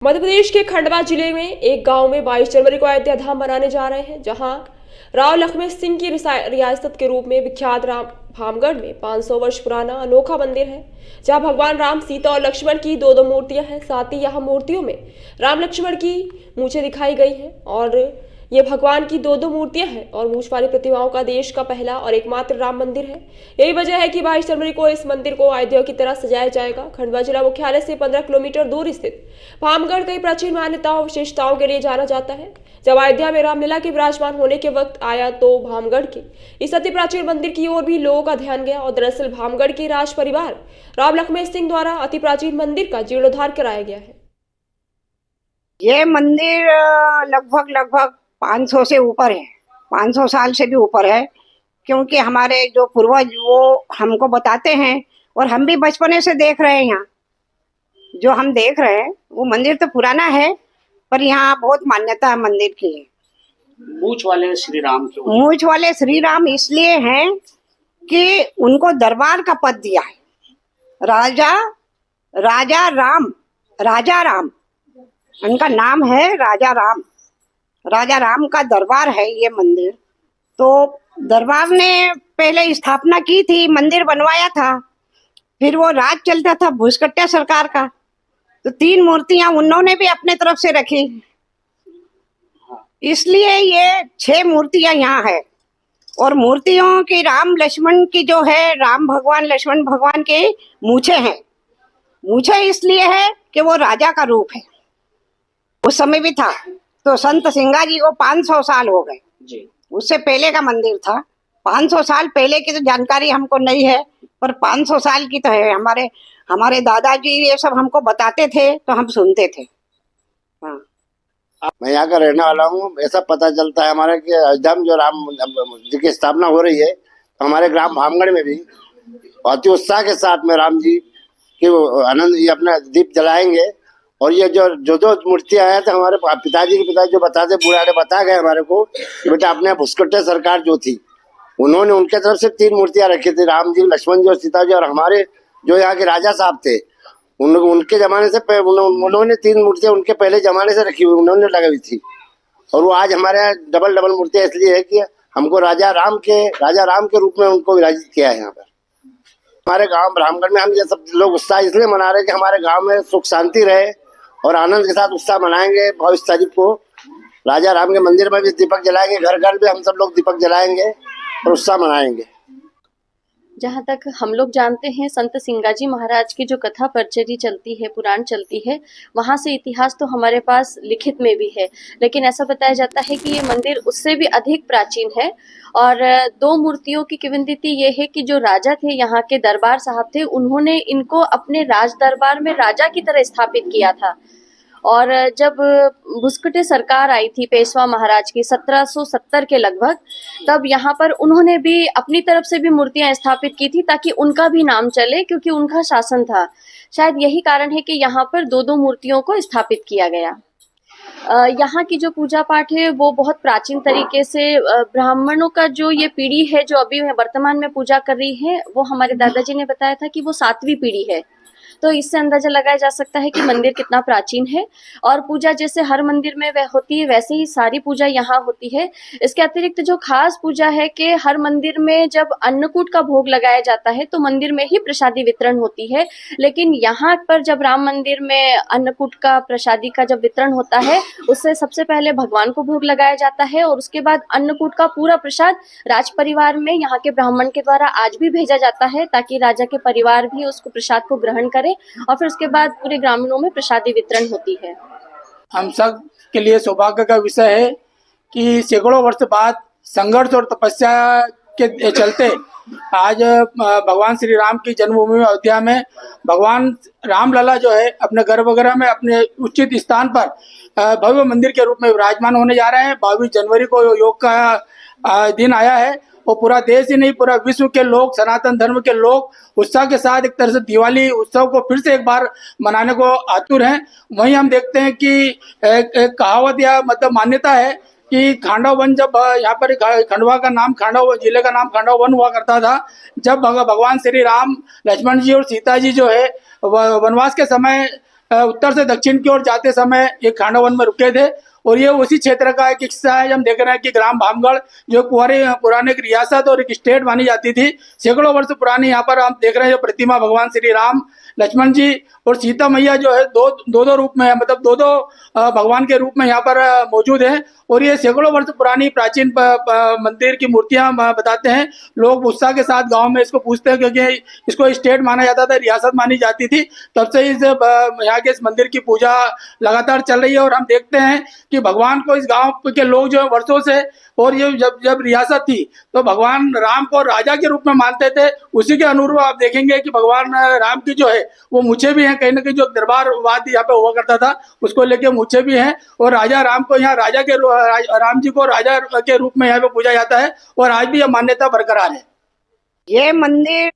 मध्य प्रदेश के खंडवा जिले में एक गांव में 22 जनवरी को अयोध्या धाम मनाने जा रहे हैं, जहां राव लखन सिंह की रियासत के रूप में विख्यात राम भामगढ़ में 500 वर्ष पुराना अनोखा मंदिर है, जहां भगवान राम, सीता और लक्ष्मण की दो मूर्तियां हैं। साथ ही यहां मूर्तियों में राम लक्ष्मण की मूंछें दिखाई गई हैं और ये भगवान की दो मूर्तियां हैं और मूंछ वाली प्रतिमाओं का देश का पहला और एकमात्र राम मंदिर है। यही वजह है कि 22 जनवरी को इस मंदिर को अयोध्या की तरह सजाया जाएगा। खंडवा जिला मुख्यालय से 15 किलोमीटर दूर स्थित भामगढ़ कई प्राचीन मान्यताओं विशेषताओं के लिए जाना जाता है। जब अयोध्या में रामलीला के विराजमान होने के वक्त आया तो भामगढ़ के इस अति प्राचीन मंदिर की ओर भी लोगों का ध्यान गया और दरअसल भामगढ़ के राज परिवार राव लखन सिंह द्वारा अति प्राचीन मंदिर का जीर्णोद्धार कराया गया है। ये मंदिर लगभग 500 से ऊपर है, 500 साल से भी ऊपर है, क्योंकि हमारे जो पूर्वज वो हमको बताते हैं और हम भी बचपने से देख रहे हैं। यहाँ जो हम देख रहे हैं वो मंदिर तो पुराना है, पर यहाँ बहुत मान्यता है मंदिर की। मूंछ वाले श्री राम क्यों? मूंछ वाले श्री राम इसलिए हैं कि उनको दरबार का पद दिया है। राजा राम उनका नाम है। राजा राम का दरबार है ये मंदिर। तो दरबार ने पहले स्थापना की थी, मंदिर बनवाया था, फिर वो राज चलता था भूसकट्टा सरकार का, तो 3 मूर्तियां उन्होंने भी अपने तरफ से रखी, इसलिए ये 6 मूर्तियां यहाँ है। और मूर्तियों की राम लक्ष्मण की जो है, राम भगवान लक्ष्मण भगवान के मूछे हैं। मूछे इसलिए है कि वो राजा का रूप है, उस समय भी था। तो संत सिंगा जी को 500 साल हो गए जी, उससे पहले का मंदिर था। 500 साल पहले की तो जानकारी हमको नहीं है, पर 500 साल की तो है। हमारे दादाजी ये सब हमको बताते थे तो हम सुनते थे। हाँ, मैं यहाँ का रहने वाला हूँ। ऐसा पता चलता है हमारे कि अयोध्या में जो राम जी की स्थापना हो रही है, तो हमारे ग्राम भामगढ़ में भी अति उत्साह के साथ में राम जी की आनंद ये अपना दीप जलाएंगे। और ये जो मूर्तियां आया था, हमारे पिताजी जो बताते बुढ़ाड़े बता गए हमारे को कि बेटा अपने भूसकट्टा सरकार जो थी, उन्होंने उनके तरफ से 3 मूर्तियां रखी थी, राम जी, लक्ष्मण जी और सीता जी। और हमारे जो यहाँ के राजा साहब थे, उनके जमाने से उन्होंने 3 मूर्तियां उनके पहले जमाने से रखी हुई, उन्होंने लगाई हुई थी। और वो आज हमारे यहाँ डबल मूर्तियां इसलिए है कि हमको राजा राम के रूप में उनको विराजित किया है। यहाँ पर हमारे गाँव रामगढ़ में हम ये सब लोग उत्साह इसलिए मना रहे हैं कि हमारे गाँव में सुख शांति रहे और आनंद के साथ उत्साह मनाएंगे। 22 तारीख को राजा राम के मंदिर में भी दीपक जलाएंगे, घर घर भी हम सब लोग दीपक जलाएंगे और उत्साह मनाएंगे। जहाँ तक हम लोग जानते हैं, संत सिंगाजी महाराज की जो कथा परचरी चलती है, पुराण चलती है, वहाँ से इतिहास तो हमारे पास लिखित में भी है, लेकिन ऐसा बताया जाता है कि ये मंदिर उससे भी अधिक प्राचीन है। और 2 मूर्तियों की किंवदंती ये है कि जो राजा थे, यहाँ के दरबार साहब थे, उन्होंने इनको अपने राज दरबार में राजा की तरह स्थापित किया था। और जब भूसकट्टा सरकार आई थी पेशवा महाराज की 1770 के लगभग, तब यहाँ पर उन्होंने भी अपनी तरफ से भी मूर्तियां स्थापित की थी ताकि उनका भी नाम चले, क्योंकि उनका शासन था। शायद यही कारण है कि यहाँ पर 2 मूर्तियों को स्थापित किया गया। यहाँ की जो पूजा पाठ है वो बहुत प्राचीन तरीके से ब्राह्मणों का जो ये पीढ़ी है जो अभी वर्तमान में पूजा कर रही है, वो हमारे दादाजी ने बताया था कि वो 7वीं पीढ़ी है। तो इससे अंदाजा लगाया जा सकता है कि मंदिर कितना प्राचीन है। और पूजा जैसे हर मंदिर में वह होती है, वैसे ही सारी पूजा यहाँ होती है। इसके अतिरिक्त जो खास पूजा है कि हर मंदिर में जब अन्नकूट का भोग लगाया जाता है तो मंदिर में ही प्रसादी वितरण होती है, लेकिन यहाँ पर जब राम मंदिर में अन्नकूट का प्रसादी का जब वितरण होता है, उससे सबसे पहले भगवान को भोग लगाया जाता है और उसके बाद अन्नकूट का पूरा प्रसाद राज परिवार में यहाँ के ब्राह्मण के द्वारा आज भी भेजा जाता है, ताकि राजा के परिवार भी उसको प्रसाद को ग्रहण करे और फिर उसके बाद पूरे ग्रामीणों में प्रसादी वितरण होती है। हम सब के लिए सौभाग्य का विषय है कि सैकड़ों वर्ष बाद संघर्ष और तपस्या के चलते आज भगवान श्री राम की जन्मभूमि अयोध्या में भगवान रामलला जो है अपने गर्भगृह में अपने उचित स्थान पर भव्य मंदिर के रूप में विराजमान होने जा रहे हैं। 22 जनवरी को योग का दिन आया है और पूरा देश ही नहीं, पूरा विश्व के लोग, सनातन धर्म के लोग उत्साह के साथ एक तरह से दिवाली उत्सव को फिर से एक बार मनाने को आतुर हैं। वहीं हम देखते हैं कि एक कहावत या मतलब मान्यता है कि खांडव वन, जब यहाँ पर खंडवा का नाम खांडव, जिले का नाम खांडव वन हुआ करता था, जब भगवान श्री राम, लक्ष्मण जी और सीता जी जो है वनवास के समय उत्तर से दक्षिण की ओर जाते समय एक खांडोवन में रुके थे। और ये उसी क्षेत्र का एक हिस्सा है। हम देख रहे हैं कि ग्राम भामगढ़ जो पुराने एक रियासत और एक स्टेट मानी जाती थी, सैकड़ों वर्ष पुरानी यहाँ पर हम देख रहे हैं जो प्रतिमा भगवान श्री राम, लक्ष्मण जी और सीता मैया जो है दो रूप में है, मतलब दो भगवान के रूप में यहाँ पर मौजूद है। और ये सैकड़ों वर्ष पुरानी प्राचीन मंदिर की मूर्तियां बताते हैं। लोग उत्साह के साथ गांव में इसको पूछते हैं, क्योंकि इसको स्टेट माना जाता था, रियासत मानी जाती थी। तब से इस यहाँ के इस मंदिर की पूजा लगातार चल रही है। और हम देखते हैं कि भगवान को इस गांव के लोग जो है वर्षों से, और ये जब रियासत थी तो भगवान राम को राजा के रूप में मानते थे। उसी के अनुरूप आप देखेंगे कि भगवान राम की जो है वो मूछें भी हैं, कहीं ना कहीं जो दरबारवाद यहाँ पे हुआ करता था उसको लेके मूछें भी हैं। और राजा राम को यहाँ राम जी को राजा के रूप में यहाँ पे पूजा जाता है और आज भी यह मान्यता बरकरार है। ये मंदिर